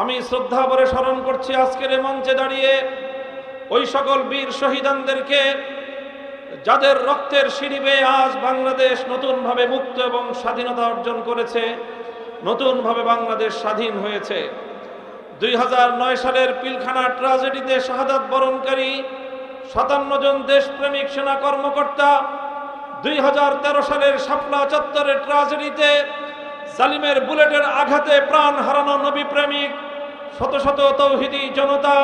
আমি শ্রদ্ধা ভরে স্মরণ করছি আজকের এই মঞ্চে দাঁড়িয়ে ওই সকল বীর শহীদানদেরকে যাদের রক্তের সিঁড়ি বেয়ে আজ বাংলাদেশ নতুনভাবে মুক্ত এবং স্বাধীনতা অর্জন করেছে, নতুনভাবে বাংলাদেশ স্বাধীন হয়েছে। 2009 সালের পিলখানা ট্র্যাজেডিতে শাহাদাত বরণকারী 57 জন দেশপ্রেমিক সেনা কর্মকর্তা, 2013 সালের শাপলা চত্বরের ট্র্যাজেডিতে জালিমের বুলেটের আঘাতে প্রাণ হারানো নবী প্রেমিক শত শত তৌহিদি জনতা,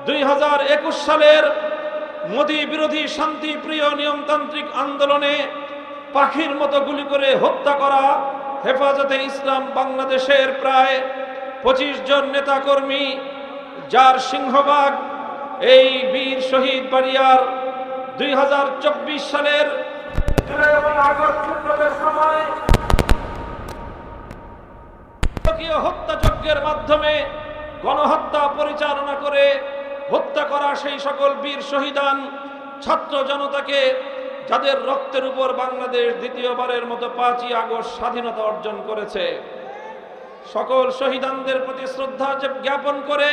2021 সালের মোদী বিরোধী শান্তিপ্রিয় নিয়মতান্ত্রিক আন্দোলনে পাখির মতো গুলি করে হত্যা করা হেফাজতে ইসলাম বাংলাদেশের প্রায় 25 জন নেতাকর্মী, যার সিংহভাগ এই বীর শহীদ বাড়িয়ার 2024 সালের জুলাই এবং আগস্ট বিপ্লবের সময় হত্যাযজ্ঞের মাধ্যমে গণহত্যা পরিচালনা করে হত্যা করা সেই সকল বীর শহীদান ছাত্র জনতাকে, যাদের রক্তের উপর বাংলাদেশ দ্বিতীয়বারের মতো 5ই আগস্ট স্বাধীনতা অর্জন করেছে, সকল শহীদানদের প্রতি শ্রদ্ধা জ্ঞাপন করে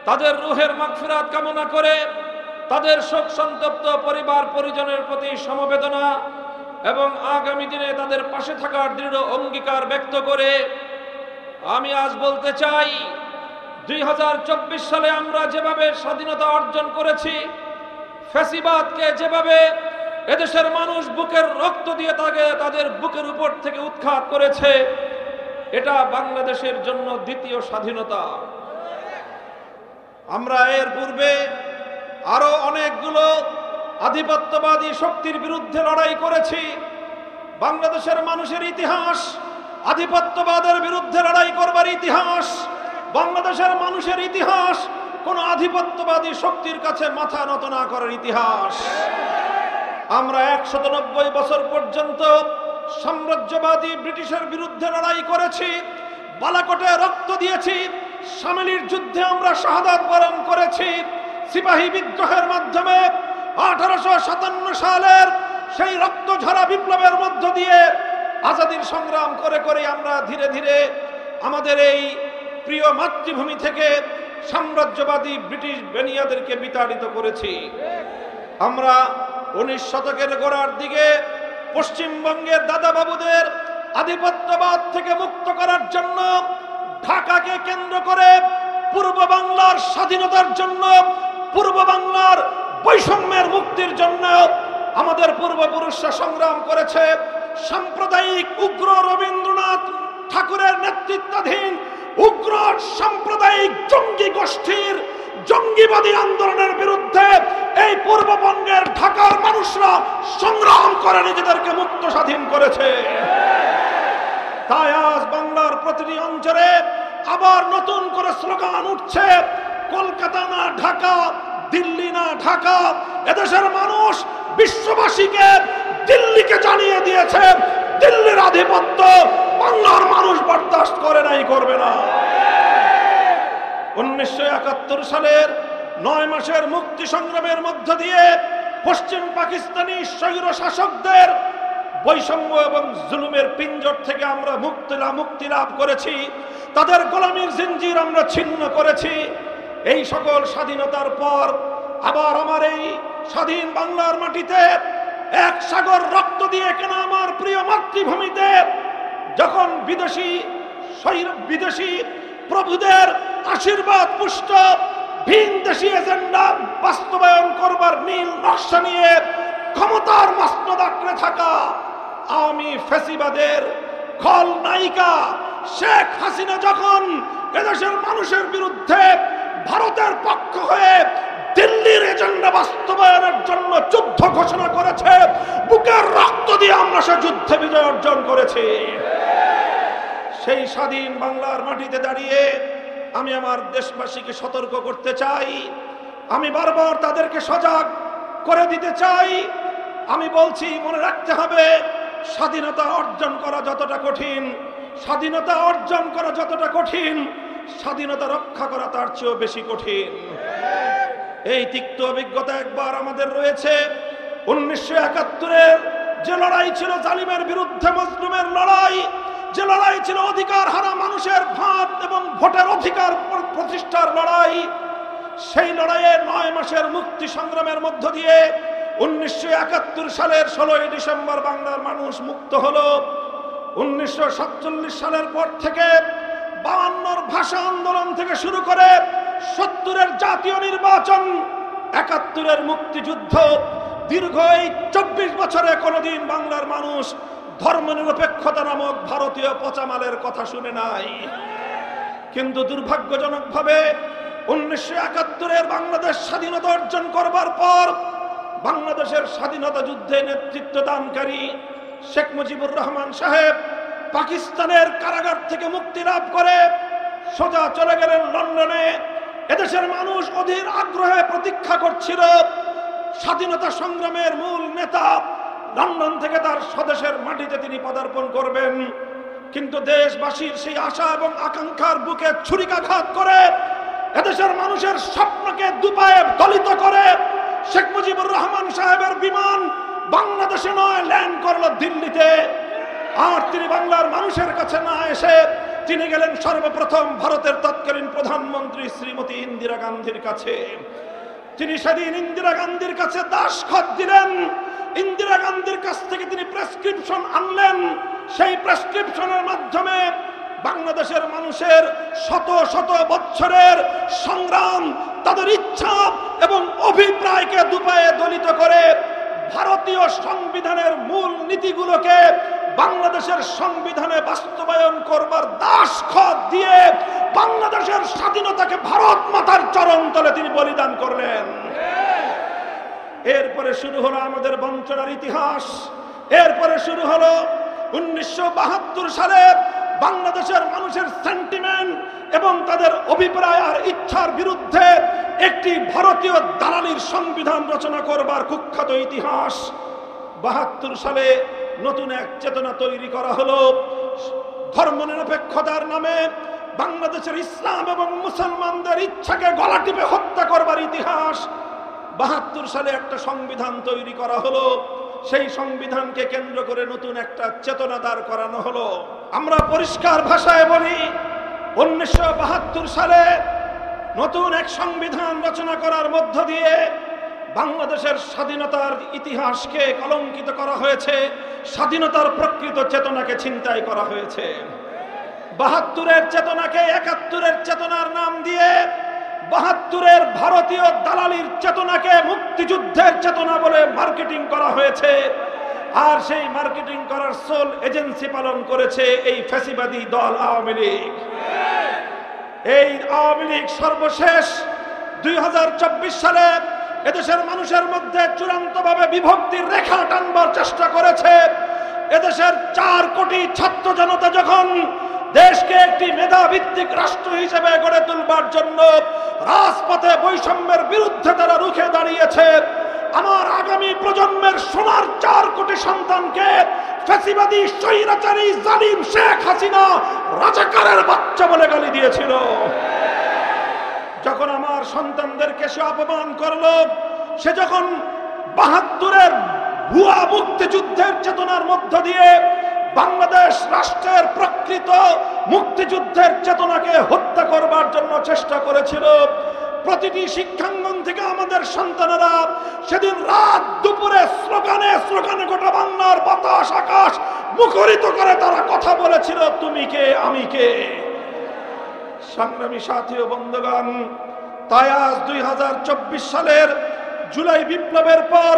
তাদের রুহের মাগফিরাত কামনা করে তাদের শোক সন্তপ্ত পরিবার পরিজনের প্রতি সমবেদনা এবং আগামী দিনে তাদের পাশে থাকার দৃঢ় অঙ্গীকার ব্যক্ত করে আমি আজ বলতে চাই, 2024 সালে আমরা যেভাবে স্বাধীনতা অর্জন করেছি, ফ্যাসিবাদকে যেভাবে এদেশের মানুষ বুকের রক্ত দিয়ে তাদের বুকের উপর থেকে উৎখাত করেছে, এটা বাংলাদেশের জন্য দ্বিতীয় স্বাধীনতা। আমরা এর পূর্বে আরো অনেকগুলো আধিপত্যবাদী শক্তির বিরুদ্ধে লড়াই করেছি। বাংলাদেশের মানুষের ইতিহাস আধিপত্যবাদের বিরুদ্ধে লড়াই করবার ইতিহাস, বাংলাদেশের মানুষের ইতিহাস কোন আধিপত্যবাদী শক্তির কাছে মাথা নত না করার ইতিহাস। আমরা 190 বছর পর্যন্ত সাম্রাজ্যবাদী ব্রিটিশের বিরুদ্ধে লড়াই করেছি, বালাকোটে রক্ত দিয়েছি, শামলীর যুদ্ধে আমরা শাহাদাত বরণ করেছি, সিপাহী বিদ্রোহের মাধ্যমে 1857 সালের সেই রক্তঝরা বিপ্লবের মধ্য দিয়ে আজাদির সংগ্রাম করে করে আমরা ধীরে ধীরে আমাদের এই প্রিয় মাতৃভূমি থেকে সাম্রাজ্যবাদী ব্রিটিশ বেনিয়াদেরকে বিতাড়িত করেছি। আমরা 19 শতকের গোড়ার দিকে পশ্চিমবঙ্গের দাদাবাবুদের আধিপত্যবাদ থেকে মুক্ত করার জন্য ঢাকাকে কেন্দ্র করে পূর্ব বাংলার স্বাধীনতার জন্য, পূর্ব বাংলার বৈষম্যের মুক্তির জন্য আমাদের পূর্বপুরুষরা সংগ্রাম করেছে। সাম্প্রদায়িক উগ্র রবীন্দ্রনাথ ঠাকুরের নেতৃত্বাধীন উগ্র সাম্প্রদায়িক জঙ্গি গোষ্ঠীর জঙ্গিবাদী আন্দোলনের বিরুদ্ধে এই পূর্ববঙ্গের ঢাকার মানুষরা সংগ্রাম করে নিজেদেরকে মুক্ত স্বাধীন করেছে। তাই আজ বাংলার প্রতিটি অঞ্চলে আবার নতুন করে স্লোগান উঠছে, কলকাতা না ঢাকা, দিল্লি না ঢাকা। এদেশের মানুষ বিশ্ববাসীকে দিল্লিকে জানিয়ে দিয়েছে, দিল্লির আধিপত্য বাংলার মানুষ বরদাস্ত করে নাই, করবে না। 1971 সালের 9 মাসের মুক্তি সংগ্রামের মধ্য দিয়ে পশ্চিম পাকিস্তানি স্বৈর শাসকদের বৈষম্য এবং জুলুমের পিঞ্জর থেকে আমরা মুক্তি লাভ করেছি, তাদের গোলামীর জিঞ্জির আমরা ছিন্ন করেছি। এই সকল স্বাধীনতার পর আবার আমার এই স্বাধীন বাংলার মাটিতে এক সাগর রক্ত দিয়ে কেনা আমার প্রিয় মাতৃভূমিতে যখন বিদেশি প্রভুদের আশীর্বাদ পুষ্ট ভিনদেশী এজেন্ডা বাস্তবায়ন করবার নীল নকশা নিয়ে ক্ষমতার মসনদ আঁকড়ে থাকা আওয়ামী ফ্যাসিবাদের খল নায়িকা শেখ হাসিনা যখন এদেশের মানুষের বিরুদ্ধে ভারতের পক্ষ হয়ে দিল্লির এজেন্ডা বাস্তবায়নের জন্য যুদ্ধ ঘোষণা করেছে, বুকের রক্ত দিয়ে আমরা সে যুদ্ধে বিজয় অর্জন করেছি। সেই স্বাধীন বাংলার মাটিতে দাঁড়িয়ে আমি আমার দেশবাসীকে সতর্ক করতে চাই, আমি বারবার তাদেরকে সজাগ করে দিতে চাই। আমি বলছি, মনে রাখতে হবে, স্বাধীনতা অর্জন করা যতটা কঠিন, স্বাধীনতা অর্জন করা যতটা কঠিন, স্বাধীনতা রক্ষা করা তার চেয়েও বেশি কঠিন। এই তিক্ত অভিজ্ঞতা একবার আমাদের রয়েছে। 1971-এর যে লড়াই ছিল জালিমের বিরুদ্ধে মজলুমের লড়াই, যে লড়াই ছিল অধিকার হারা মানুষের ভাত এবং ভোটের অধিকার প্রতিষ্ঠার লড়াই, সেই লড়াইয়ে 9 মাসের মুক্তি সংগ্রামের মধ্য দিয়ে 1971 সালের 16 ডিসেম্বর বাংলার মানুষ মুক্ত হলো। 1947 সালের পর থেকে 52 ভাষা আন্দোলন থেকে শুরু করে 70-এর জাতীয় নির্বাচন, 71-এর মুক্তিযুদ্ধ, দীর্ঘ এই 24 বছরে কোনোদিন বাংলার মানুষ ধর্মনিরপেক্ষতা নামক ভারতীয় পচামালের কথা শুনে নাই। কিন্তু দুর্ভাগ্যজনকভাবে 1971-এর বাংলাদেশ স্বাধীনতা অর্জন করবার পর বাংলাদেশের স্বাধীনতা যুদ্ধে নেতৃত্ব দানকারী শেখ মুজিবুর রহমান সাহেব পাকিস্তানের কারাগার থেকে মুক্তি লাভ করে সোজা চলে গেলেন লন্ডনে। এদেশের মানুষ অধীর আগ্রহে প্রতীক্ষা করছিল স্বাধীনতা সংগ্রামের মূল নেতা লন্ডন থেকে তার স্বদেশের মাটিতে তিনি পদার্পণ করবেন। কিন্তু দেশবাসীর সেই আশা এবং আকাঙ্ক্ষার বুকে ছুরিকাঘাত করে এদেশের মানুষের স্বপ্নকে দুপায়ে দলিত করে শেখ মুজিবুর রহমান সাহেবের বিমান বাংলাদেশে নয় ল্যান্ড করলো দিল্লিতে। আর তিনি বাংলার মানুষের কাছে না এসে তিনি গেলেন সর্বপ্রথম ভারতের তৎকালীন প্রধানমন্ত্রী শ্রীমতী ইন্দিরা গান্ধীর কাছে। তিনি সেদিন ইন্দিরা গান্ধীর কাছে দাসখত দিলেন। ইন্দিরা গান্ধীর কাছ থেকে তিনি প্রেসক্রিপশন আনলেন। সেই প্রেসক্রিপশনের মাধ্যমে বাংলাদেশের মানুষের শত শত বছরের সংগ্রাম, তাদের ইচ্ছা এবং অভিপ্রায়কে দুপায়ে দলিত করে ভারতীয় সংবিধানের মূল নীতিগুলোকে বাংলাদেশের সংবিধানে বাস্তবায়ন করবার দাসখত দিয়ে বাংলাদেশের স্বাধীনতাকে ভারত মাতার চরণ তলে তিনি বলিদান করলেন। এরপরে শুরু হলো আমাদের বঞ্চনার ইতিহাস। এরপরে শুরু হলো 1972 সালে বাংলাদেশের মানুষের সেন্টিমেন্ট এবং তাদের অভিপ্রায় আর ইচ্ছার বিরুদ্ধে একটি ভারতীয় দালালির সংবিধান রচনা করবার কুখ্যাত ইতিহাস। 72 সালে নতুন এক চেতনা তৈরি করা হলো। ধর্মনিরপেক্ষতার নামে বাংলাদেশের ইসলাম এবং মুসলমানদের ইচ্ছাকে গলা টিপে হত্যা করবার ইতিহাস। 72 সালে একটা সংবিধান তৈরি করা হলো। সেই সংবিধানকে কেন্দ্র করে নতুন একটা চেতনা দাঁড় করানো হলো। আমরা পরিষ্কার ভাষায় বলি, 1972 সালে নতুন এক সংবিধান রচনা করার মধ্য দিয়ে বাংলাদেশের স্বাধীনতার ইতিহাসকে কলঙ্কিত করা হয়েছে, স্বাধীনতার প্রকৃত চেতনাকে ছিনতাই করা হয়েছে। 72-এর চেতনাকে 71-এর চেতনার নাম দিয়ে 72-এর ভারতীয় দালালির চেতনাকে মুক্তিযুদ্ধের চেতনা বলে মার্কেটিং করা হয়েছে। আর সেই মার্কেটিং করার সোল এজেন্সি পালন করেছে এই ফ্যাসিবাদী দল আওয়ামী লীগ। এই আওয়ামী লীগ সর্বশেষ 2024 সালে এদেশের মানুষের মধ্যে চূড়ান্তভাবে বিভক্তির রেখা টানবার চেষ্টা করেছে। এদেশের 4 কোটি ছাত্র জনতা যখন দেশকে একটি মেধাভিত্তিক রাষ্ট্র হিসেবে গড়ে তুলবার জন্য রাজপথে বৈষম্যের বিরুদ্ধে তারা রুখে দাঁড়িয়েছে, আমার আগামী প্রজন্মের সোনার 4 কোটি সন্তানকে ফ্যাসিবাদী স্বৈরাচারী জালিম শেখ হাসিনা রাজাকারের বাচ্চা বলে গালি দিয়েছিল। যখন আমার সন্তানদেরকে সে অপমান করলো, সে যখন 72-এর ভুয়া মুক্তিযুদ্ধের চেতনার মধ্য দিয়ে বাংলাদেশ রাষ্ট্রের প্রকৃত মুক্তিযুদ্ধের চেতনাকে হত্যা করবার জন্য চেষ্টা করেছিল, প্রতিটি শিক্ষাঙ্গন থেকে আমাদের সন্তানেরা সেদিন রাত দুপুরে স্লোগানে স্লোগানে গোটা বাংলার বাতাস আকাশ মুখরিত করে তারা কথা বলেছিল, তুমি কে আমি কে। সংগ্রামী সাথী ও বন্ধুগণ, তাই আজ 2024 সালের জুলাই বিপ্লবের পর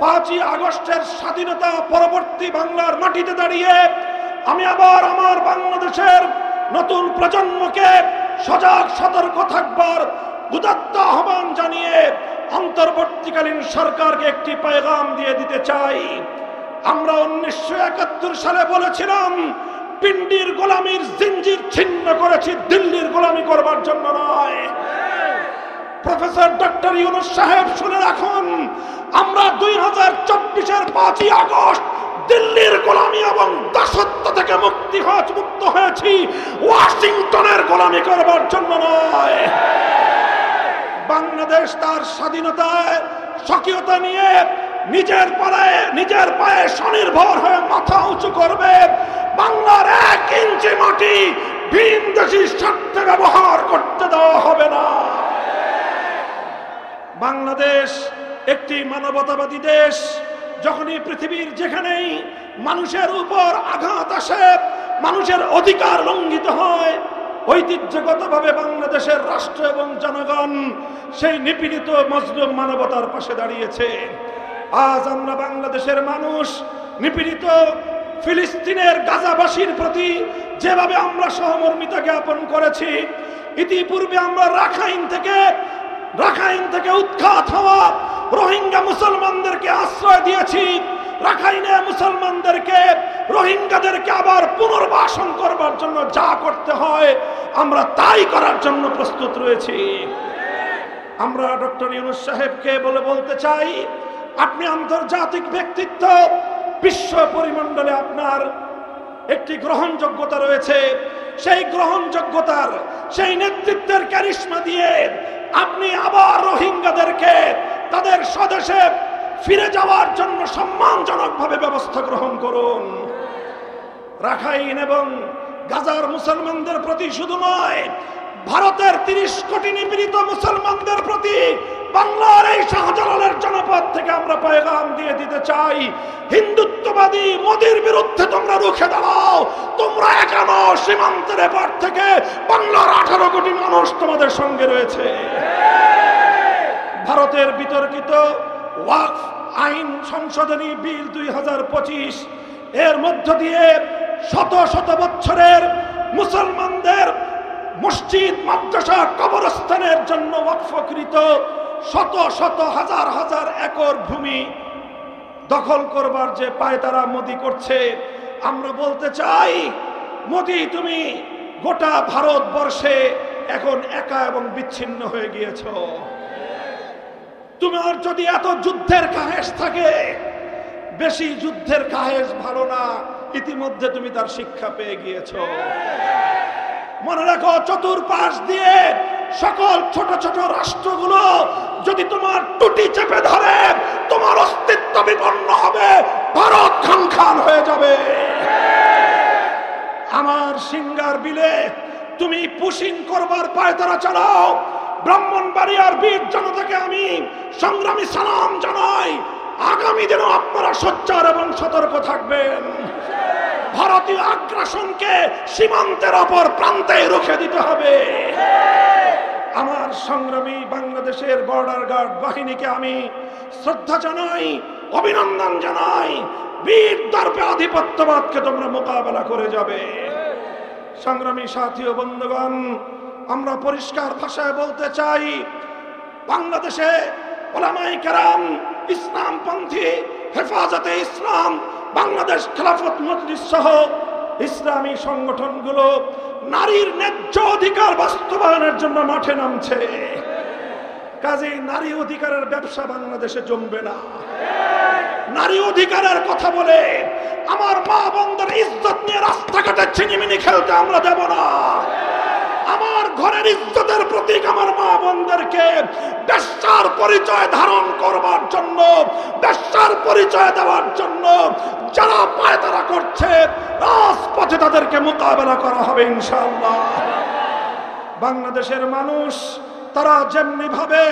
5ই আগস্টের স্বাধীনতা পরবর্তী বাংলার মাটিতে দাঁড়িয়ে আমি আবার আমার বাংলাদেশের নতুন প্রজন্মকে সজাগ সতর্ক থাকবার উদাত্ত আহ্বান জানিয়ে অন্তর্বর্তীকালীন সরকারকে একটি পেগাম দিয়ে দিতে চাই। আমরা 1971 সালে বলেছিলাম, পিন্ডির গোলামীর জিঞ্জির ছিন্ন করেছি, দিল্লির গোলামি করবার জন্য নয়। প্রফেসর ডক্টর ইউনূস সাহেব শুনে রাখুন, আমরা 2024-এর 5ই আগস্ট দিল্লির গোলামি এবং দাসত্ব থেকে মুক্ত হয়েছি, ওয়াশিংটনের গোলামি করবার জন্য নয়। বাংলাদেশ তার স্বাধীনতায় স্বকীয়তা নিয়ে নিজের পায়ে স্বনির্ভর হয়ে মাথা উঁচু করবে। বাংলার 1 ইঞ্চি মাটি ভিনদেশী স্বার্থে ব্যবহার করতে দেওয়া হবে না। বাংলাদেশ একটি মানবতাবাদী দেশ। যখনই পৃথিবীর যেখানেই মানুষের উপর আঘাত আসে, মানুষের অধিকার লঙ্ঘিত হয়, ঐতিহ্যগতভাবে বাংলাদেশের রাষ্ট্র এবং জনগণ সেই নিপীড়িত মজলুম মানবতার পাশে দাঁড়িয়েছে। আজ আমরা বাংলাদেশের মানুষ নিপীড়িত ফিলিস্তিনের গাজাবাসীর প্রতি যেভাবে আমরা সহমর্মিতা জ্ঞাপন করেছি, ইতিপূর্বে আমরা রাখাইন থেকে উৎখাত হওয়া রোহিঙ্গা মুসলমানদেরকে আশ্রয় দিয়েছি। রাখাইনে মুসলমানদেরকে, রোহিঙ্গাদেরকে আবার পুনর্বাসন করবার জন্য যা করতে হয় আমরা তাই করার জন্য প্রস্তুত রয়েছি। আমরা ডক্টর ইউনূস সাহেবকে বলতে চাই, আপনি আন্তর্জাতিক ব্যক্তিত্ব, বিশ্ব পরিমণ্ডলে আপনার একটি গ্রহণযোগ্যতা রয়েছে। সেই গ্রহণযোগ্যতার, সেই নেতৃত্বের ক্যারিশমা দিয়ে আপনি আবার রোহিঙ্গাদেরকে তাদের স্বদেশে ফিরে যাওয়ার জন্য সম্মানজনকভাবে ব্যবস্থা গ্রহণ করুন। রাখাইন এবং গাজার মুসলমানদের প্রতি শুধু নয়, ভারতের 30 কোটি নিপীড়িত মুসলমানদের প্রতি বাংলার এই শাহজালালের জনপদ থেকে আমরা পয়গাম দিয়ে দিতে চাই, হিন্দুত্ববাদী মোদির বিরুদ্ধে তোমরা রুখে দাঁড়াও। তোমরা এখনো সীমান্তের এপার থেকে বাংলার 18 কোটি মানুষ তোমাদের সঙ্গে রয়েছে। ভারতের বিতর্কিত ওয়াকফ আইন সংশোধনী বিল 2025 এর মধ্য দিয়ে শত শত বছরের মুসলমানদের মসজিদ, মাদ্রাসা, কবরস্থানের জন্য ওয়াকফকৃত শত শত হাজার হাজার একর ভূমি দখল করবার যে পায়তারা মোদি করছে, আমরা বলতে চাই, মোদি তুমি গোটা ভারতবর্ষে এখন একা এবং বিচ্ছিন্ন হয়ে গিয়েছ। তোমার যদি এত যুদ্ধের কাহেস থাকে, বেশি যুদ্ধের কাহেস ভালো না, ইতিমধ্যে তুমি তার শিক্ষা পেয়ে গিয়েছ। মনে রাখো, চতুর্পাশ দিয়ে সকল ছোট ছোট রাষ্ট্রগুলো যদি তোমার টুটি চেপে ধরে, তোমার অস্তিত্ব বিপন্ন হবে, ভারত খান খান হয়ে যাবে। আমার সিঙ্গার বিলে তুমি পুশিং করবার পায়তারা চালাও। ব্রাহ্মণবাড়িয়ার বীর জনতাকে আমি সংগ্রামী সালাম জানাই, আগামী দিনে আপনারা সোচ্চার এবং সতর্ক থাকবেন। ভারতীয় আগ্রাসনকে সীমান্তের অপর প্রান্তে রুখে দিতে হবে। আমার সংগ্রামী বাংলাদেশের বর্ডার গার্ড বাহিনীকে আমি শ্রদ্ধা জানাই, অভিনন্দন জানাই। বীর দর্পে আধিপত্যবাদকে তোমরা মোকাবেলা করে যাবে। সংগ্রামী সাথী ও বন্ধুগণ, আমরা পরিষ্কার ভাষায় বলতে চাই, বাংলাদেশে ওলামায়ে কেরাম, ইসলামপন্থী, হেফাজতে ইসলাম, বাংলাদেশ খেলাফত মজলিস সহ ইসলামী সংগঠনগুলো নারীর ন্যায্য অধিকার বাস্তবায়নের জন্য মাঠে নামছে। কাজেই নারী অধিকারের ব্যবসা বাংলাদেশে জমবে না। নারী অধিকারের কথা বলে আমার মা বোনদের ইজ্জত নিয়ে রাস্তাঘাটে ছিনিমিনি খেলতে আমরা দেব না। আমার ঘরের ইজ্জতের প্রতীক আমার মা বোনদেরকে বেশ্যার পরিচয় ধারণ করবার জন্য, বেশ্যার পরিচয় দেওয়ার জন্য যারা পায়তারা করছে, রাজপথে তাদেরকে মোকাবেলা করা হবে ইনশাআল্লাহ। বাংলাদেশের মানুষ তারা যেমনি ভাবে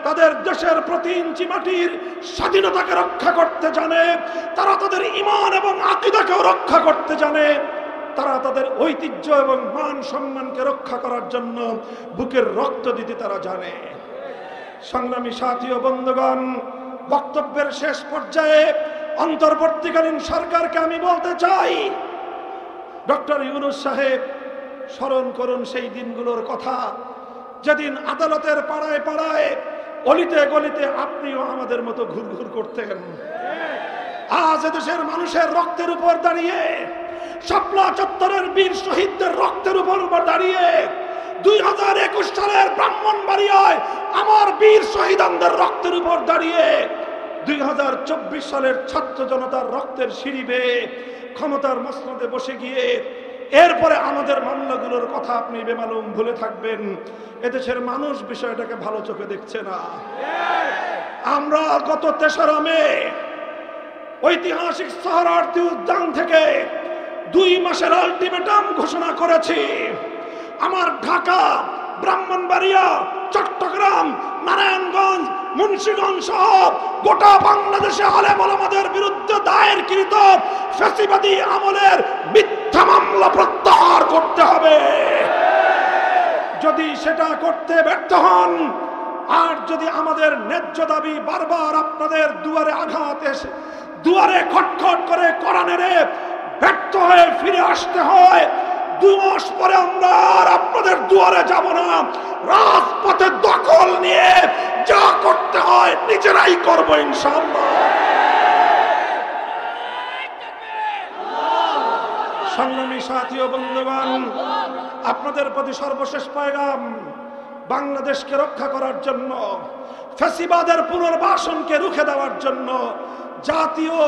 তাদের দেশের প্রতি ইঞ্চি মাটির স্বাধীনতাকে রক্ষা করতে জানে, তারা তাদের ঈমান এবং আকীদাকেও রক্ষা করতে জানে, তারা তাদের ঐতিহ্য এবং মান সম্মানকে রক্ষা করার জন্য বুকের রক্ত দিতে তারা জানে। সংগ্রামী সাথী ও বন্ধুগণ, বক্তব্যের শেষ পর্যায়ে অন্তর্বর্তীকালীন সরকারকে আমি বলতে চাই, ডক্টর ইউনূস সাহেব স্মরণ করুন সেই দিনগুলোর কথা, যেদিন আদালতের পাড়ায় পাড়ায়, অলিতে গলিতে আপনিও আমাদের মতো ঘুরঘুর করতেন। আজ এদেশের মানুষের রক্তের উপর দাঁড়িয়ে, শাপলা চত্বরের বীর শহীদদের রক্তের উপর দাঁড়িয়ে, 2021 সালের ব্রাহ্মণবাড়িয়ায় আমার বীর শহীদানদের রক্তের উপর দাঁড়িয়ে, 2024 সালের ছাত্র জনতার রক্তের সিঁড়ি বেয়ে ক্ষমতার মসনদে বসে গিয়ে এরপরে আমাদের মামলাগুলোর কথা আপনি বেমালুম ভুলে থাকবেন। এদেশের মানুষ বিষয়টাকে ভালো চোখে দেখছে না। আমরা গত 3রা মে ঐতিহাসিক সোহরাওয়ার্দী উদ্যান থেকে 2 মাসের আলটিমেটাম ঘোষণা করেছি। আমার ঢাকা, ব্রাহ্মণবাড়িয়া, চট্টগ্রাম, নারায়ণগঞ্জ, মুন্সিগঞ্জ সহ গোটা বাংলাদেশে আলেম ওলামাদের বিরুদ্ধে দায়েরকৃত ফ্যাসিবাদী আমলের মিথ্যা মামলা প্রত্যাহার করতে হবে। যদি সেটা করতে ব্যর্থ হন, আর যদি আমাদের ন্যায্য দাবি বারবার আপনাদের দুয়ারে আঘাত এসে দুয়ারে খটখট করে কোরআনের ব্যর্থ হয়ে ফিরে আসতে হয়, 2 মাস পরে আমরা আর আপনাদের দুয়ারে যাব না। রাজপথে দখল নিয়ে যা করতে হয় নিজেরাই করব ইনশাআল্লাহ। সংগ্রামী সাথী ও বন্ধুগণ, আপনাদের প্রতি সর্বশেষ পয়গাম, বাংলাদেশকে রক্ষা করার জন্য, ফ্যাসিবাদের পুনর্বাসনকে রুখে দেওয়ার জন্য জাতীয়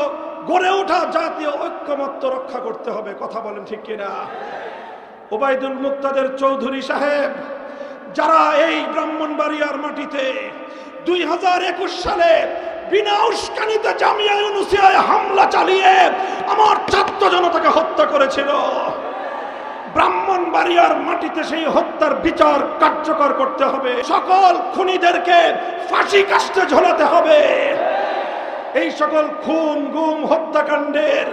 গড়ে ওঠা জাতীয় ঐক্যমত্য রক্ষা করতে হবে। কথা বলেন ঠিক কিনা? ওবায়দুল মুক্তাদের চৌধুরী সাহেব, যারা এই ব্রাহ্মণবাড়িয়ার মাটিতে 2021 সালে বিনা উস্কানিতে জামিয়া ইউনুসিয়ায় হামলা চালিয়ে আমার ছাত্র জনতাকে হত্যা করেছিল, ব্রাহ্মণবাড়িয়ার মাটিতে সেই হত্যার বিচার কার্যকর করতে হবে। সকল খুনিদেরকে ফাঁসি কাস্টে ঝোলাতে হবে। এই সকল খুন, গুম, হত্যাকাণ্ডের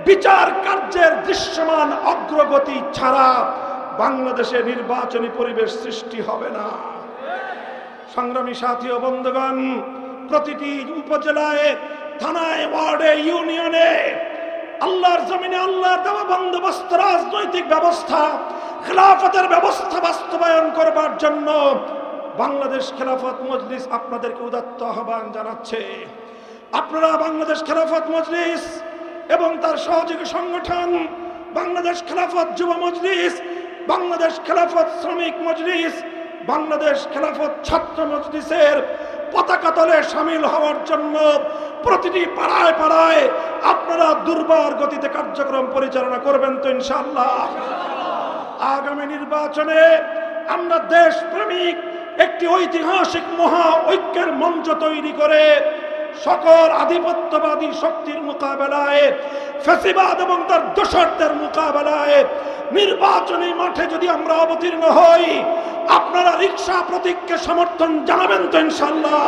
বিচার কার্যের দৃশ্যমান অগ্রগতি ছাড়া বাংলাদেশে নির্বাচনী পরিবেশ সৃষ্টি হবে না। সংগ্রামী সাথী ও বন্ধুগণ, প্রতিটি উপজেলায়, থানায়, ওয়ার্ডে, ইউনিয়নে আল্লাহর জমিনে আল্লাহর দেওয়া বন্দোবস্ত রাজনৈতিক ব্যবস্থা, খেলাফতের ব্যবস্থা বাস্তবায়ন করবার জন্য বাংলাদেশ খেলাফত মজলিস আপনাদেরকে উদাত্ত আহ্বান জানাচ্ছে। আপনারা বাংলাদেশ খেলাফত মজলিস এবং তার সহযোগী সংগঠন বাংলাদেশ খেলাফত যুব মজলিস, বাংলাদেশ খেলাফত শ্রমিক মজলিস, বাংলাদেশ খেলাফত ছাত্র মজলিসের পতাকা তলে শামিল হওয়ার জন্য প্রতিটি পাড়ায় পাড়ায় আপনারা দুর্বার গতিতে কার্যক্রম পরিচালনা করবেন তো ইনশাআল্লাহ। আগামী নির্বাচনে আমরা দেশপ্রেমিক একটি ঐতিহাসিক মহা ঐক্যের মঞ্চ তৈরি করে সকল আধিপত্যবাদী শক্তির মোকাবেলায়, ফ্যাসিবাদ এবং তার দোসরদের মোকাবেলায় নির্বাচনী মাঠে যদি আমরা অবতীর্ণ হই, আপনারা রিকশা প্রতীককে সমর্থন জানাবেন তো ইনশাআল্লাহ।